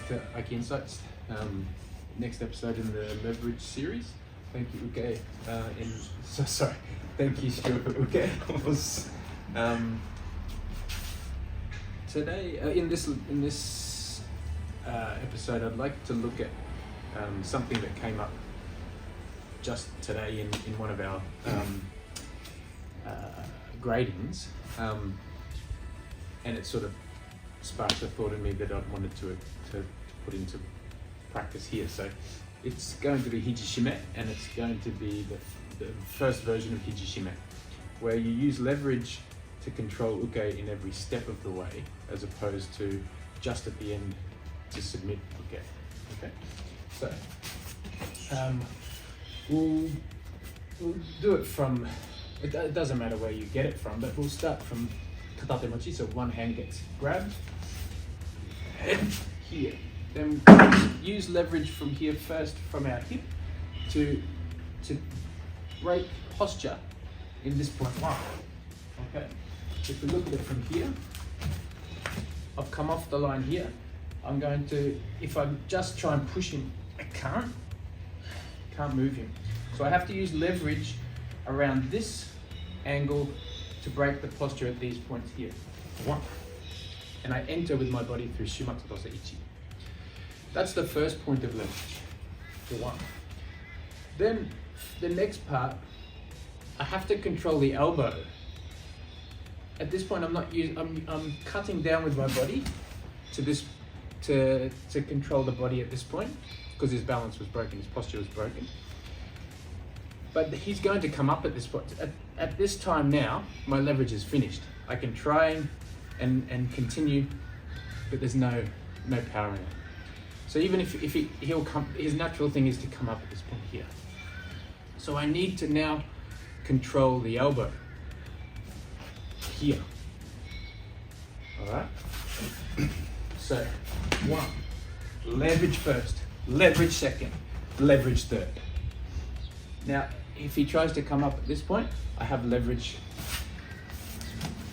back to Aiki Insights. Next episode in the leverage series. Thank you, Uke. Thank you, Stuart, for Uke. Today, in this episode, I'd like to look at something that came up just today in one of our gradings, and it sort of sparked a thought in me that I wanted to put into practice here. So it's going to be HIJISHIME, and it's going to be the first version of HIJISHIME, where you use leverage to control uke in every step of the way, as opposed to just at the end to submit uke. Okay, so we'll do it from, it doesn't matter where you get it from, but we'll start from katate mochi, so one hand gets grabbed, and here. Then use leverage from here first, from our hip, to break posture in this point one. Okay, if we look at it from here, I've come off the line here. I'm going to, if I just try and push him, I can't move him. So I have to use leverage around this angle to break the posture at these points here. One. And I enter with my body through Shumatsu Dosa Ichi. That's the first point of leverage, for one. Then the next part, I have to control the elbow. At this point, I'm cutting down with my body to control the body at this point, because his balance was broken, his posture was broken. But he's going to come up at this point. At this time now, my leverage is finished. I can try and continue, but there's no power in it. So even if he'll come, his natural thing is to come up at this point here. So I need to now control the elbow here. All right. So one, leverage first, leverage second, leverage third. Now, if he tries to come up at this point, I have leverage.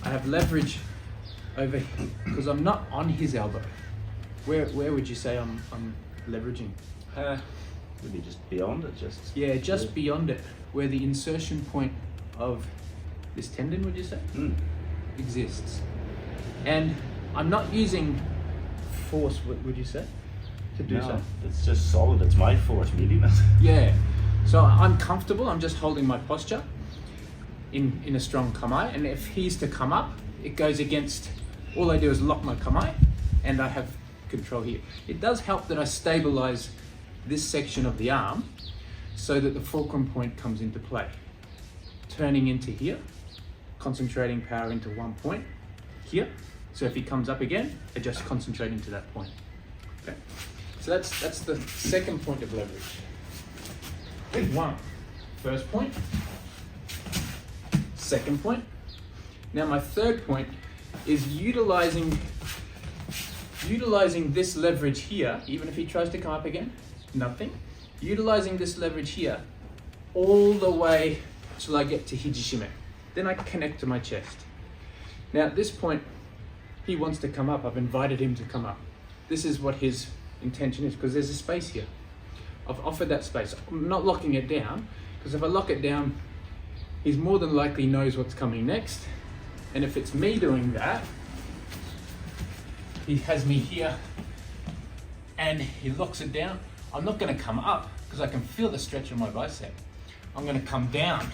I have leverage over here because I'm not on his elbow. Where would you say I'm leveraging? Maybe just beyond it, just beyond it, where the insertion point of this tendon, would you say, exists. And I'm not using force, would you say, to do so? It's just solid. It's my force meeting it. Yeah. So I'm comfortable. I'm just holding my posture in a strong kamae, and if he's to come up, it goes against. All I do is lock my kamae, and I have control here. It does help that I stabilize this section of the arm so that the fulcrum point comes into play. Turning into here, concentrating power into one point here. So if he comes up again, I just concentrate into that point. Okay. So that's the second point of leverage. With one. First point, second point. Now my third point is utilizing this leverage here, even if he tries to come up again, nothing. Utilizing this leverage here all the way till I get to HIJISHIME. Then I connect to my chest. Now at this point, he wants to come up. I've invited him to come up. This is what his intention is, because there's a space here. I've offered that space. I'm not locking it down, because if I lock it down, he's more than likely knows what's coming next. And if it's me doing that, he has me here and he locks it down. I'm not going to come up because I can feel the stretch of my bicep. I'm going to come down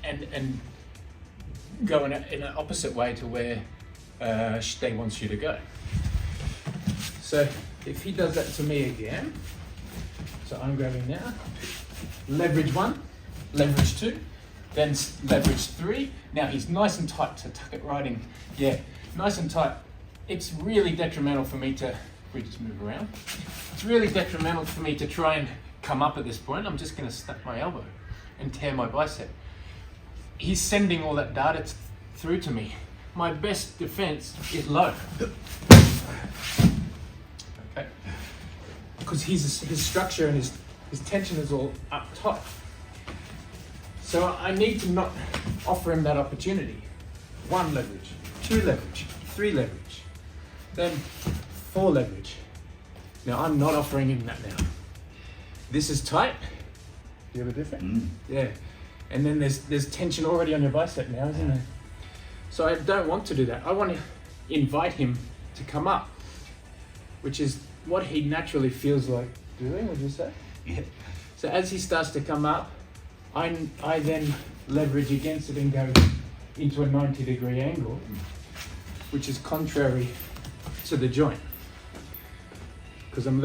and go in an opposite way to where they wants you to go. So if he does that to me again, so I'm grabbing now, leverage one, leverage two, then leverage three. Now he's nice and tight to tuck it right in. Yeah. Nice and tight. It's really detrimental for me to, we just move around. It's really detrimental for me to try and come up at this point. I'm just going to snap my elbow and tear my bicep. He's sending all that data through to me. My best defense is low. Okay. Because his structure and his tension is all up top. So I need to not offer him that opportunity. One leverage. 2 leverage, 3 leverage, then for leverage. Now I'm not offering him that now. This is tight. Do you have a different? Yeah. And then there's tension already on your bicep now, isn't there? So I don't want to do that. I want to invite him to come up, which is what he naturally feels like doing, would you say? Yeah. So as he starts to come up, I then leverage against it and go into a 90-degree angle, which is contrary to the joint. Because I'm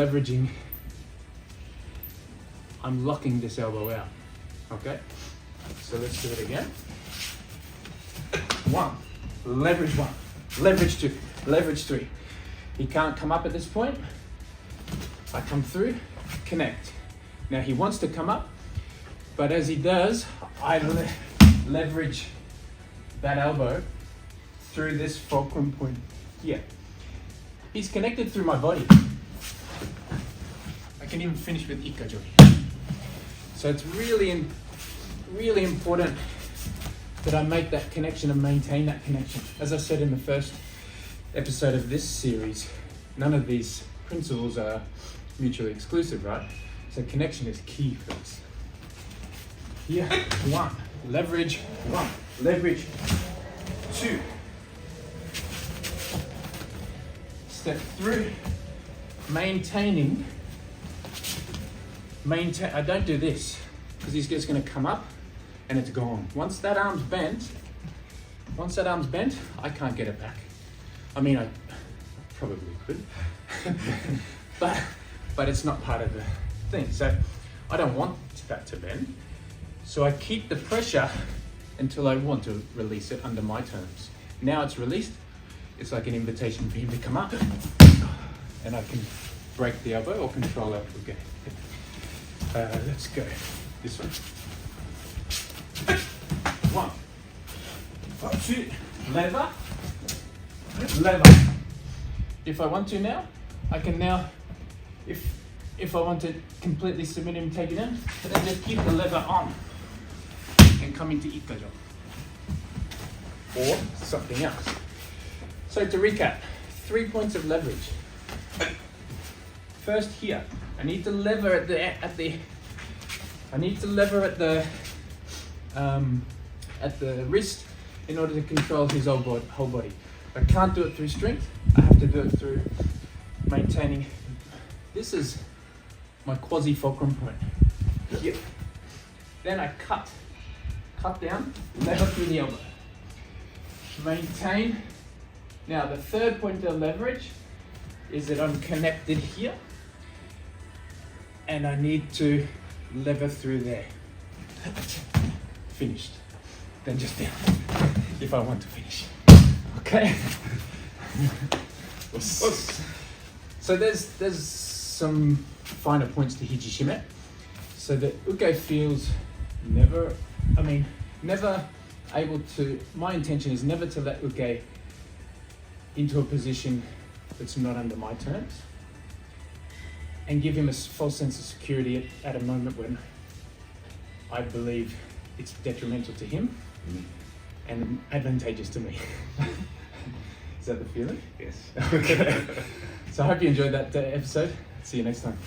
locking this elbow out. Okay? So let's do it again. 1, leverage 1, leverage 2, leverage 3. He can't come up at this point. I come through, connect. Now he wants to come up, but as he does, I leverage that elbow through this fulcrum point here. He's connected through my body. I can even finish with Ikajo. So it's really important that I make that connection and maintain that connection. As I said in the first episode of this series, none of these principles are mutually exclusive, right? So connection is key for this. Here, 1, leverage 1, leverage 2. Step through, maintaining. I don't do this because he's just going to come up and it's gone. Once that arm's bent, I can't get it back. I mean, I probably could, but it's not part of the thing. So I don't want that to bend. So I keep the pressure until I want to release it under my terms. Now it's released. It's like an invitation for him to come up, and I can break the elbow or control it. Okay. Let's go this one. 1, 2, lever, lever. If I want to now, I can now, if I want to completely submit him, take it in, then just keep the lever on and come into Ikajo or something else. So to recap, 3 points of leverage. First here, I need to lever at the wrist in order to control his whole body. I can't do it through strength. I have to do it through maintaining. This is my quasi fulcrum point. Here. Then I cut down, lever through the elbow. Maintain. Now the third point of leverage is that I'm connected here and I need to lever through there. Finished. Then just down if I want to finish. Okay? So there's some finer points to HIJISHIME. So that Uke feels never able to, my intention is never to let Uke into a position that's not under my terms and give him a false sense of security at a moment when I believe it's detrimental to him and advantageous to me. Is that the feeling? Yes. Okay. So I hope you enjoyed that episode. See you next time.